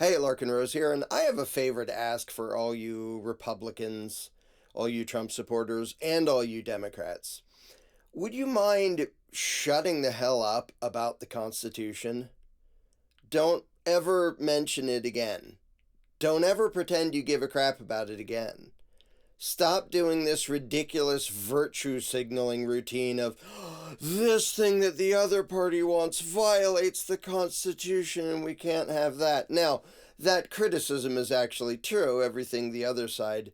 Hey, Larken Rose here, and I have a favor to ask for all you Republicans, all you Trump supporters, and all you Democrats. Would you mind shutting the hell up about the Constitution? Don't ever mention it again. Don't ever pretend you give a crap about it again. Stop doing this ridiculous virtue signaling routine of, this thing that the other party wants violates the Constitution and we can't have that. Now, that criticism is actually true. Everything the other side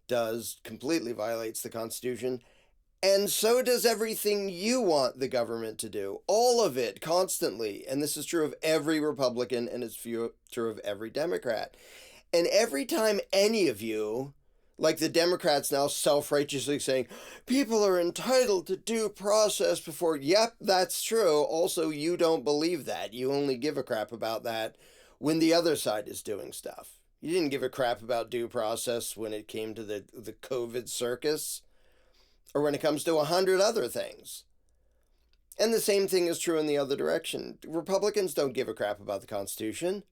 does completely violates the Constitution. And so does everything you want the government to do. All of it, constantly. And this is true of every Republican, and it's true of every Democrat. And every time any of you, like the Democrats now self-righteously saying, people are entitled to due process before, yep, that's true. Also, you don't believe that. You only give a crap about that when the other side is doing stuff. You didn't give a crap about due process when it came to the COVID circus, or when it comes to 100 other things. And the same thing is true in the other direction. Republicans don't give a crap about the Constitution.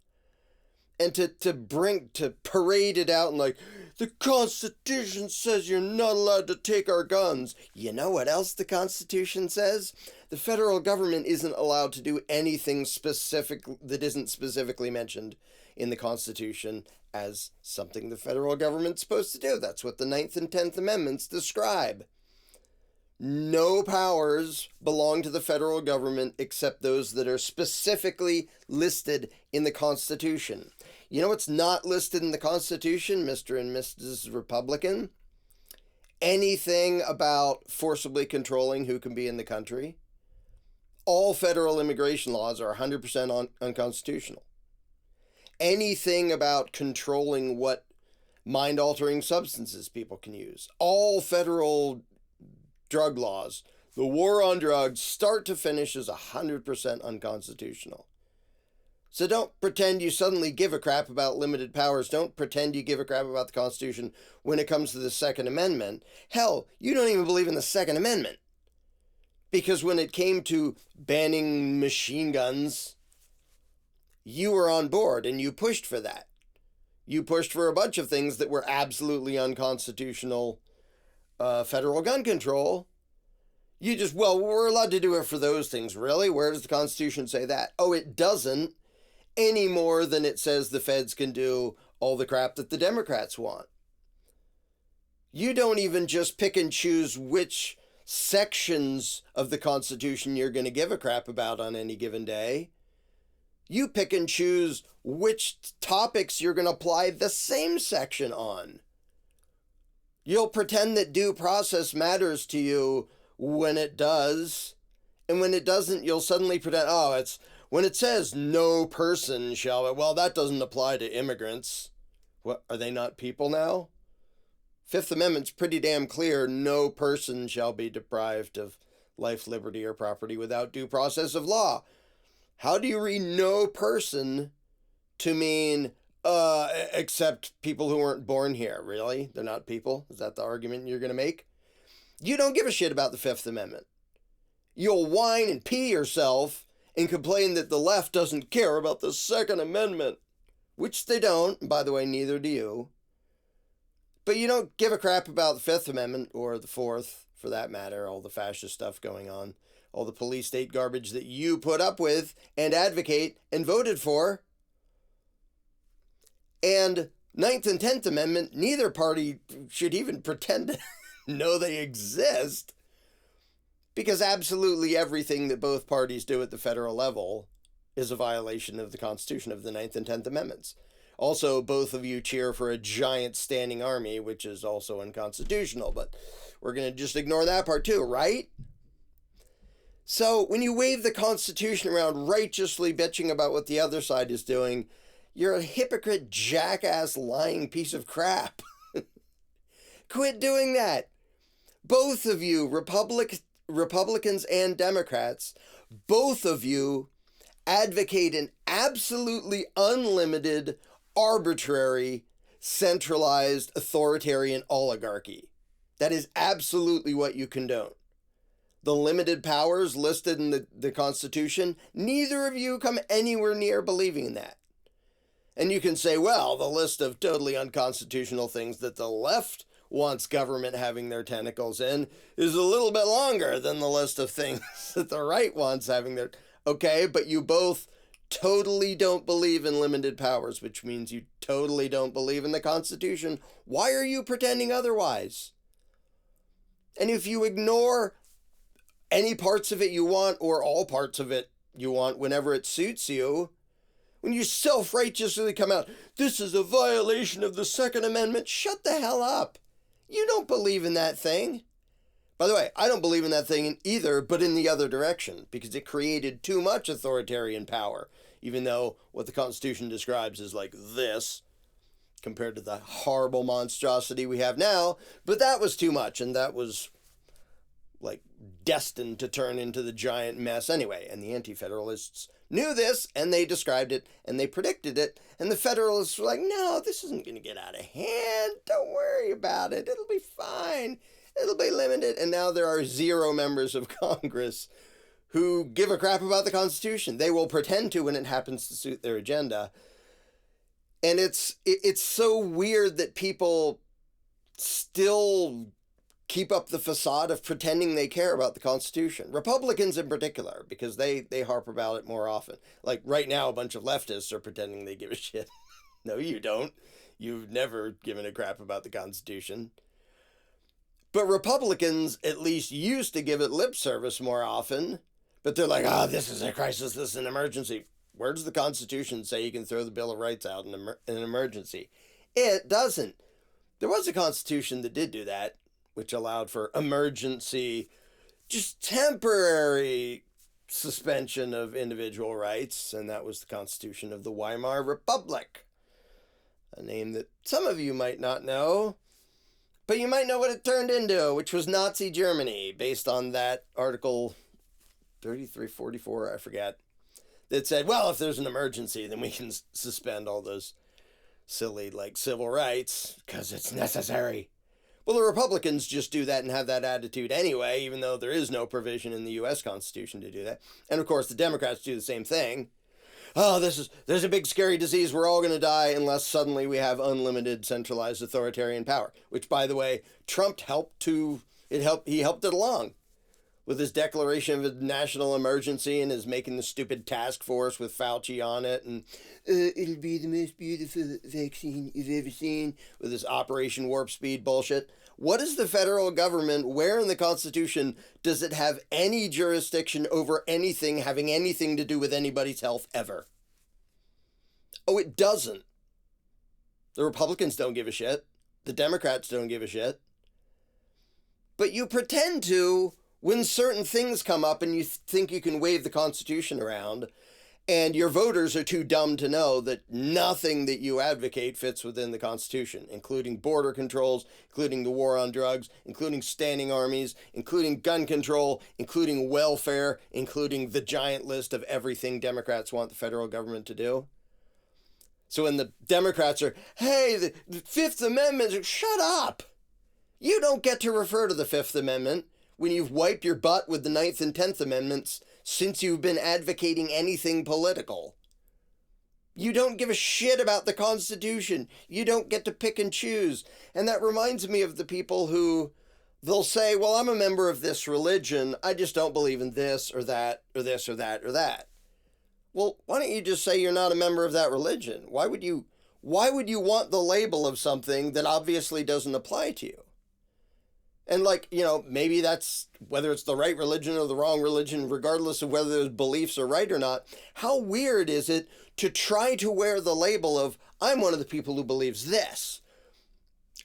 And to parade it out and like, the Constitution says you're not allowed to take our guns. You know what else the Constitution says? The federal government isn't allowed to do anything specific that isn't specifically mentioned in the Constitution as something the federal government's supposed to do. That's what the 9th and 10th Amendments describe. No powers belong to the federal government except those that are specifically listed in the Constitution. You know what's not listed in the Constitution, Mr. and Mrs. Republican? Anything about forcibly controlling who can be in the country. All federal immigration laws are 100% unconstitutional. Anything about controlling what mind-altering substances people can use. All federal drug laws, the war on drugs, start to finish, is 100% unconstitutional. So don't pretend you suddenly give a crap about limited powers. Don't pretend you give a crap about the Constitution when it comes to the Second Amendment. Hell, you don't even believe in the Second Amendment. Because when it came to banning machine guns, you were on board and you pushed for that. You pushed for a bunch of things that were absolutely unconstitutional. Federal gun control. You just, well, we're allowed to do it for those things. Really? Where does the Constitution say that? Oh, it doesn't, any more than it says the feds can do all the crap that the Democrats want. You don't even just pick and choose which sections of the Constitution you're going to give a crap about on any given day. You pick and choose which topics you're going to apply the same section on. You'll pretend that due process matters to you when it does, and when it doesn't, you'll suddenly pretend, oh, it's when it says no person shall, well, that doesn't apply to immigrants. What, are they not people now? Fifth Amendment's pretty damn clear, no person shall be deprived of life, liberty, or property without due process of law. How do you read no person to mean, except people who weren't born here? Really? They're not people? Is that the argument you're going to make? You don't give a shit about the Fifth Amendment. You'll whine and pee yourself and complain that the left doesn't care about the Second Amendment, which they don't. And by the way, neither do you. But you don't give a crap about the Fifth Amendment, or the Fourth, for that matter, all the fascist stuff going on, all the police state garbage that you put up with and advocate and voted for. And 9th and 10th Amendment, neither party should even pretend to know they exist, because absolutely everything that both parties do at the federal level is a violation of the Constitution, of the 9th and 10th Amendments. Also, both of you cheer for a giant standing army, which is also unconstitutional, but we're going to just ignore that part too, right? So when you wave the Constitution around righteously bitching about what the other side is doing, you're a hypocrite, jackass, lying piece of crap. Quit doing that. Both of you, Republicans and Democrats, both of you advocate an absolutely unlimited, arbitrary, centralized, authoritarian oligarchy. That is absolutely what you condone. The limited powers listed in the Constitution, neither of you come anywhere near believing in that. And you can say, well, the list of totally unconstitutional things that the left wants government having their tentacles in is a little bit longer than the list of things that the right wants having their... Okay, but you both totally don't believe in limited powers, which means you totally don't believe in the Constitution. Why are you pretending otherwise? And if you ignore any parts of it you want or all parts of it you want whenever it suits you, when you self-righteously come out, this is a violation of the Second Amendment, shut the hell up. You don't believe in that thing. By the way, I don't believe in that thing either, but in the other direction, because it created too much authoritarian power, even though what the Constitution describes is like this, compared to the horrible monstrosity we have now. But that was too much, and that was like destined to turn into the giant mess anyway. And the Anti-Federalists knew this, and they described it, and they predicted it, and the Federalists were like, no, this isn't going to get out of hand. Don't worry about it. It'll be fine. It'll be limited. And now there are 0 members of Congress who give a crap about the Constitution. They will pretend to when it happens to suit their agenda. And it's so weird that people still keep up the facade of pretending they care about the Constitution. Republicans in particular, because they harp about it more often. Like right now, a bunch of leftists are pretending they give a shit. No, you don't. You've never given a crap about the Constitution. But Republicans at least used to give it lip service more often. But they're like, this is a crisis, this is an emergency. Where does the Constitution say you can throw the Bill of Rights out in an emergency? It doesn't. There was a Constitution that did do that, which allowed for emergency, just temporary suspension of individual rights, and that was the Constitution of the Weimar Republic, a name that some of you might not know, but you might know what it turned into, which was Nazi Germany, based on that Article 3344, I forget, that said, well, if there's an emergency, then we can suspend all those silly, like, civil rights, because it's necessary. Well, the Republicans just do that and have that attitude anyway, even though there is no provision in the U.S. Constitution to do that. And, of course, the Democrats do the same thing. There's a big scary disease, we're all going to die unless suddenly we have unlimited centralized authoritarian power, which, by the way, Trump he helped it along with his declaration of a national emergency and is making the stupid task force with Fauci on it, and it'll be the most beautiful vaccine you've ever seen, with this Operation Warp Speed bullshit. What is the federal government, where in the Constitution does it have any jurisdiction over anything having anything to do with anybody's health ever? Oh, it doesn't. The Republicans don't give a shit. The Democrats don't give a shit. But you pretend to when certain things come up and you think you can wave the Constitution around, and your voters are too dumb to know that nothing that you advocate fits within the Constitution, including border controls, including the war on drugs, including standing armies, including gun control, including welfare, including the giant list of everything Democrats want the federal government to do. So when the Democrats are, hey, the Fifth Amendment, shut up! You don't get to refer to the Fifth Amendment when you've wiped your butt with the Ninth and 10th Amendments since you've been advocating anything political. You don't give a shit about the Constitution. You don't get to pick and choose. And that reminds me of the people who, they'll say, well, I'm a member of this religion. I just don't believe in this or that or this or that or that. Well, why don't you just say you're not a member of that religion? Why would you want the label of something that obviously doesn't apply to you? And maybe that's, whether it's the right religion or the wrong religion, regardless of whether those beliefs are right or not, how weird is it to try to wear the label of, I'm one of the people who believes this,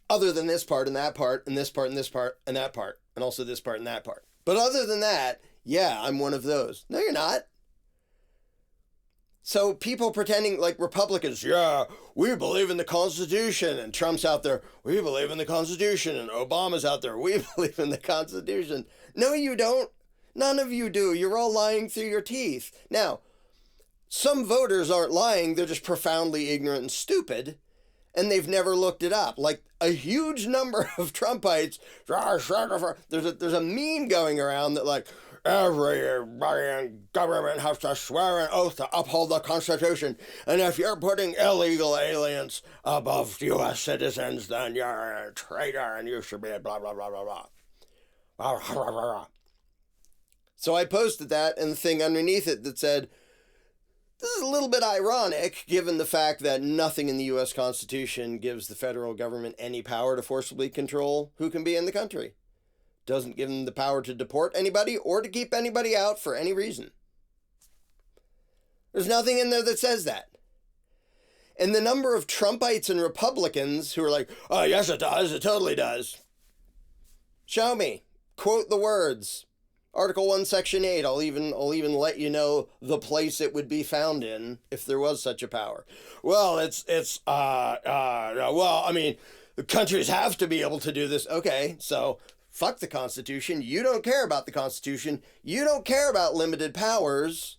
other than this part and that part, and this part and this part and that part, and also this part and that part. But other than that, yeah, I'm one of those. No, you're not. So people pretending like Republicans, yeah, we believe in the Constitution, and Trump's out there, we believe in the Constitution, and Obama's out there, we believe in the Constitution. No, you don't. None of you do. You're all lying through your teeth. Now, some voters aren't lying, they're just profoundly ignorant and stupid, and they've never looked it up. Like a huge number of Trumpites, there's a meme going around that like, everybody in government has to swear an oath to uphold the Constitution. And if you're putting illegal aliens above U.S. citizens, then you're a traitor and you should be a blah, blah, blah, blah, blah. So I posted that and the thing underneath it that said, this is a little bit ironic, given the fact that nothing in the U.S. Constitution gives the federal government any power to forcibly control who can be in the country. Doesn't give them the power to deport anybody or to keep anybody out for any reason. There's nothing in there that says that. And the number of Trumpites and Republicans who are like, oh, yes, it does. It totally does. Show me. Quote the words. Article 1, Section 8. I'll even let you know the place it would be found in if there was such a power. Well, countries have to be able to do this. Okay, so fuck the Constitution. You don't care about the Constitution. You don't care about limited powers.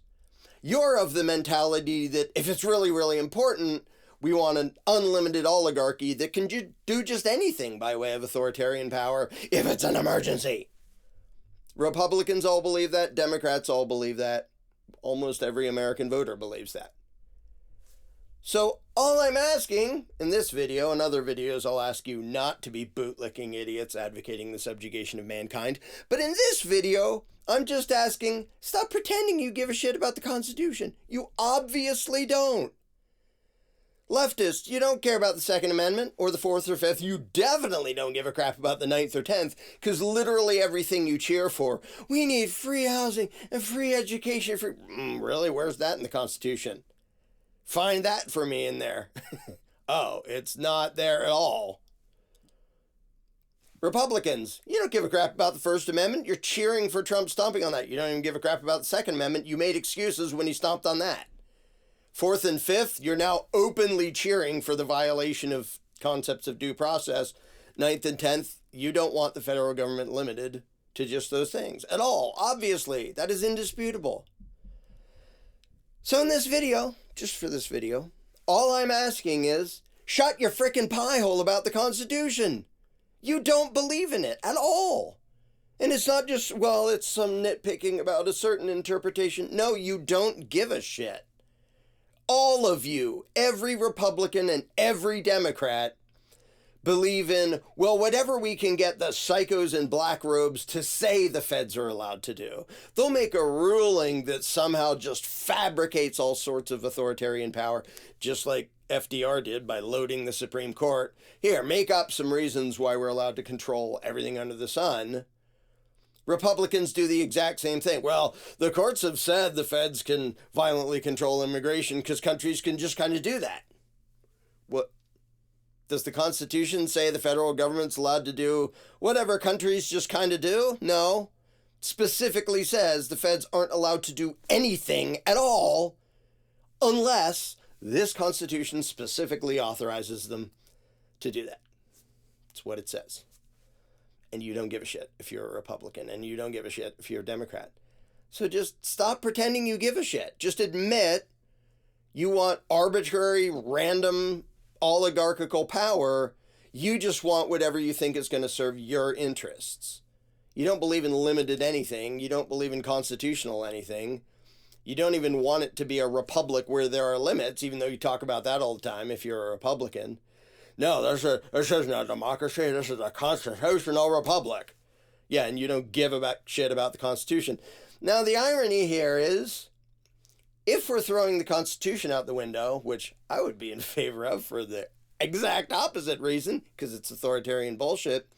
You're of the mentality that if it's really, really important, we want an unlimited oligarchy that can do just anything by way of authoritarian power if it's an emergency. Republicans all believe that. Democrats all believe that. Almost every American voter believes that. So all I'm asking in this video and other videos, I'll ask you not to be bootlicking idiots advocating the subjugation of mankind. But in this video, I'm just asking, stop pretending you give a shit about the Constitution. You obviously don't. Leftists, you don't care about the Second Amendment or the Fourth or Fifth. You definitely don't give a crap about the Ninth or 10th, because literally everything you cheer for, we need free housing and free education. Really? Where's that in the Constitution? Find that for me in there. Oh, it's not there at all. Republicans, you don't give a crap about the First Amendment. You're cheering for Trump stomping on that. You don't even give a crap about the Second Amendment. You made excuses when he stomped on that. Fourth and Fifth, you're now openly cheering for the violation of concepts of due process. Ninth and 10th, you don't want the federal government limited to just those things at all. Obviously, that is indisputable. So in this video, just for this video, all I'm asking is, shut your frickin' pie hole about the Constitution. You don't believe in it at all. And it's not just, well, it's some nitpicking about a certain interpretation. No, you don't give a shit. All of you, every Republican and every Democrat, believe in, well, whatever we can get the psychos in black robes to say the feds are allowed to do. They'll make a ruling that somehow just fabricates all sorts of authoritarian power, just like FDR did by loading the Supreme Court. Here, make up some reasons why we're allowed to control everything under the sun. Republicans do the exact same thing. Well, the courts have said the feds can violently control immigration because countries can just kind of do that. What? Does the Constitution say the federal government's allowed to do whatever countries just kind of do? No. Specifically says the feds aren't allowed to do anything at all unless this Constitution specifically authorizes them to do that. That's what it says. And you don't give a shit if you're a Republican, and you don't give a shit if you're a Democrat. So just stop pretending you give a shit. Just admit you want arbitrary, random, oligarchical power. You just want whatever you think is going to serve your interests. You don't believe in limited anything. You don't believe in constitutional anything. You don't even want it to be a republic where there are limits, even though you talk about that all the time if you're a Republican. No, this isn't a democracy. This is a constitutional republic. Yeah, and you don't give a shit about the Constitution. Now, the irony here is, if we're throwing the Constitution out the window, which I would be in favor of for the exact opposite reason, because it's authoritarian bullshit,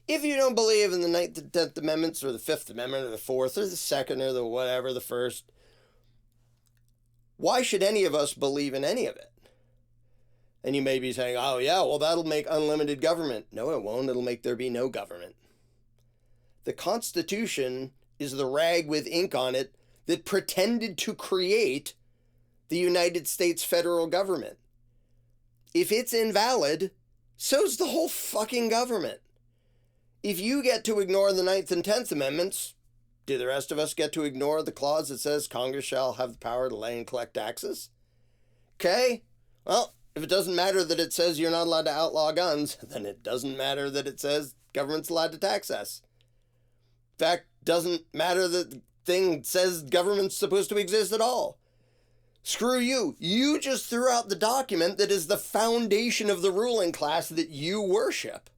if you don't believe in the 9th and 10th Amendments, or the 5th Amendment, or the 4th, or the 2nd, or the whatever, the 1st, why should any of us believe in any of it? And you may be saying, oh yeah, well that'll make unlimited government. No, it won't. It'll make there be no government. The Constitution is the rag with ink on it that pretended to create the United States federal government. If it's invalid, so's the whole fucking government. If you get to ignore the 9th and 10th Amendments, do the rest of us get to ignore the clause that says Congress shall have the power to lay and collect taxes? Okay, well, if it doesn't matter that it says you're not allowed to outlaw guns, then it doesn't matter that it says government's allowed to tax us. In fact, doesn't matter that the thing says government's supposed to exist at all. Screw you. You just threw out the document that is the foundation of the ruling class that you worship.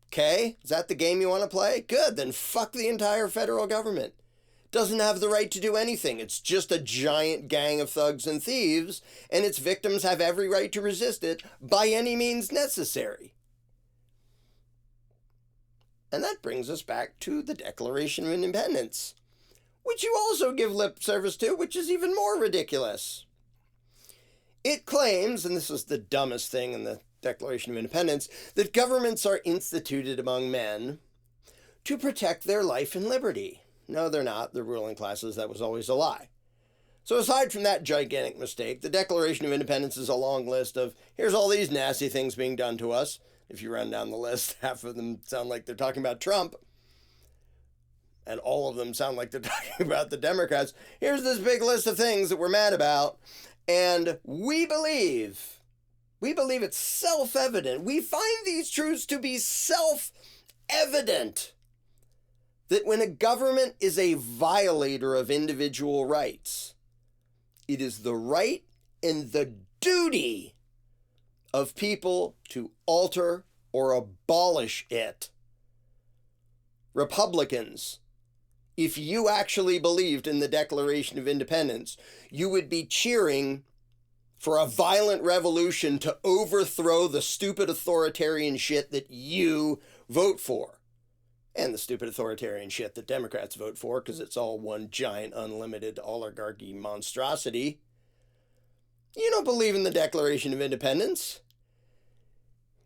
Okay? Is that the game you want to play? Good. Then fuck the entire federal government. Doesn't have the right to do anything. It's just a giant gang of thugs and thieves, and its victims have every right to resist it by any means necessary. And that brings us back to the Declaration of Independence, which you also give lip service to, which is even more ridiculous. It claims, and this is the dumbest thing in the Declaration of Independence, that governments are instituted among men to protect their life and liberty. No, they're not. The ruling classes, that was always a lie. So aside from that gigantic mistake, the Declaration of Independence is a long list of, here's all these nasty things being done to us. If you run down the list, half of them sound like they're talking about Trump. And all of them sound like they're talking about the Democrats. Here's this big list of things that we're mad about. And we believe it's self-evident. We find these truths to be self-evident. That when a government is a violator of individual rights, it is the right and the duty of people to alter or abolish it. Republicans, if you actually believed in the Declaration of Independence, you would be cheering for a violent revolution to overthrow the stupid authoritarian shit that you vote for. And the stupid authoritarian shit that Democrats vote for, because it's all one giant unlimited oligarchy monstrosity. You don't believe in the Declaration of Independence.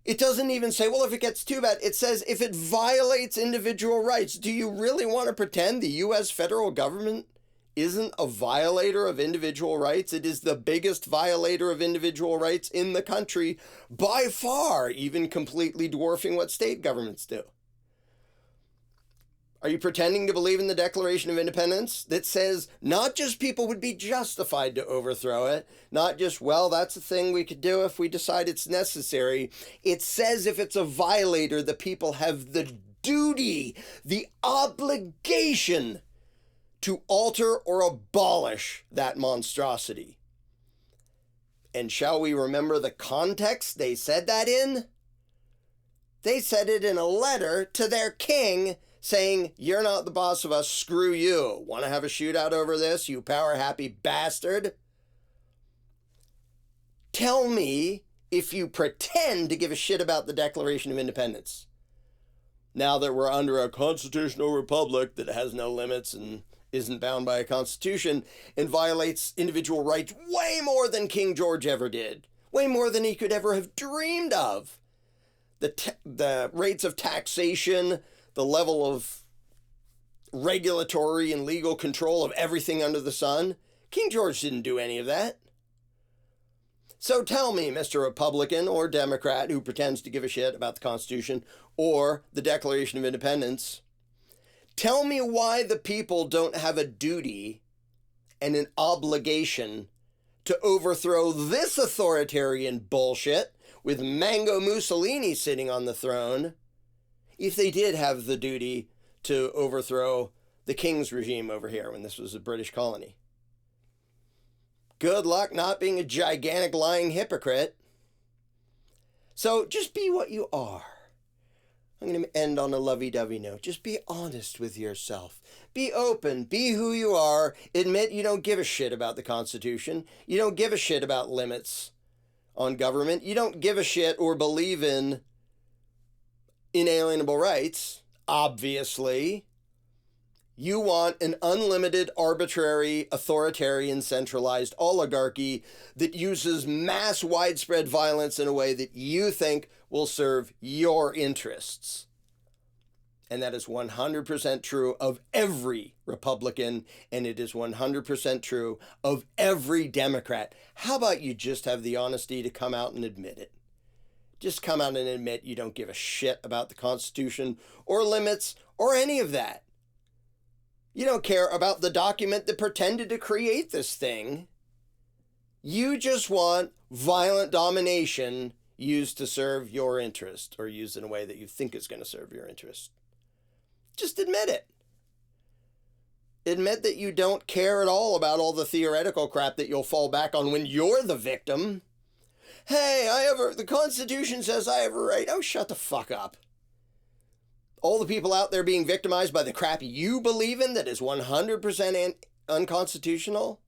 It doesn't even say, well, if it gets too bad, it says if it violates individual rights. Do you really want to pretend the U.S. federal government isn't a violator of individual rights? It is the biggest violator of individual rights in the country by far, even completely dwarfing what state governments do. Are you pretending to believe in the Declaration of Independence that says not just people would be justified to overthrow it, not just, well, that's a thing we could do if we decide it's necessary. It says if it's a violator, the people have the duty, the obligation to alter or abolish that monstrosity. And shall we remember the context they said that in? They said it in a letter to their king saying, you're not the boss of us, screw you. Want to have a shootout over this, you power-happy bastard? Tell me if you pretend to give a shit about the Declaration of Independence. Now that we're under a constitutional republic that has no limits and isn't bound by a constitution and violates individual rights way more than King George ever did, way more than he could ever have dreamed of. The rates of taxation, the level of regulatory and legal control of everything under the sun. King George didn't do any of that. So tell me, Mr. Republican or Democrat who pretends to give a shit about the Constitution or the Declaration of Independence, tell me why the people don't have a duty and an obligation to overthrow this authoritarian bullshit with Mango Mussolini sitting on the throne, if they did have the duty to overthrow the king's regime over here when this was a British colony. Good luck not being a gigantic lying hypocrite. So just be what you are. I'm going to end on a lovey-dovey note. Just be honest with yourself. Be open. Be who you are. Admit you don't give a shit about the Constitution. You don't give a shit about limits on government. You don't give a shit or believe in inalienable rights, obviously. You want an unlimited, arbitrary, authoritarian, centralized oligarchy that uses mass, widespread violence in a way that you think will serve your interests. And that is 100% true of every Republican, and it is 100% true of every Democrat. How about you just have the honesty to come out and admit it? Just come out and admit you don't give a shit about the Constitution or limits or any of that. You don't care about the document that pretended to create this thing. You just want violent domination used to serve your interest or used in a way that you think is going to serve your interest. Just admit it. Admit that you don't care at all about all the theoretical crap that you'll fall back on when you're the victim. Hey, the Constitution says I have a right. Oh, shut the fuck up. All the people out there being victimized by the crap you believe in that is 100% unconstitutional,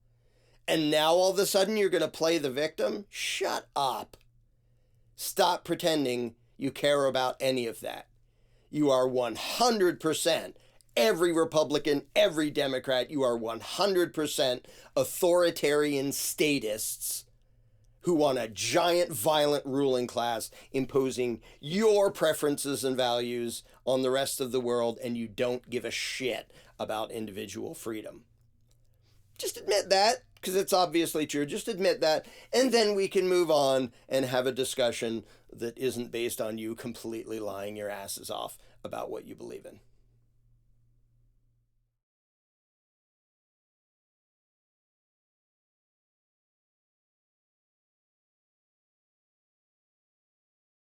and now all of a sudden you're going to play the victim? Shut up. Stop pretending you care about any of that. You are 100%, every Republican, every Democrat, you are 100% authoritarian statists who want a giant violent ruling class imposing your preferences and values on the rest of the world, and you don't give a shit about individual freedom. Just admit that, because it's obviously true. Just admit that, and then we can move on and have a discussion that isn't based on you completely lying your asses off about what you believe in.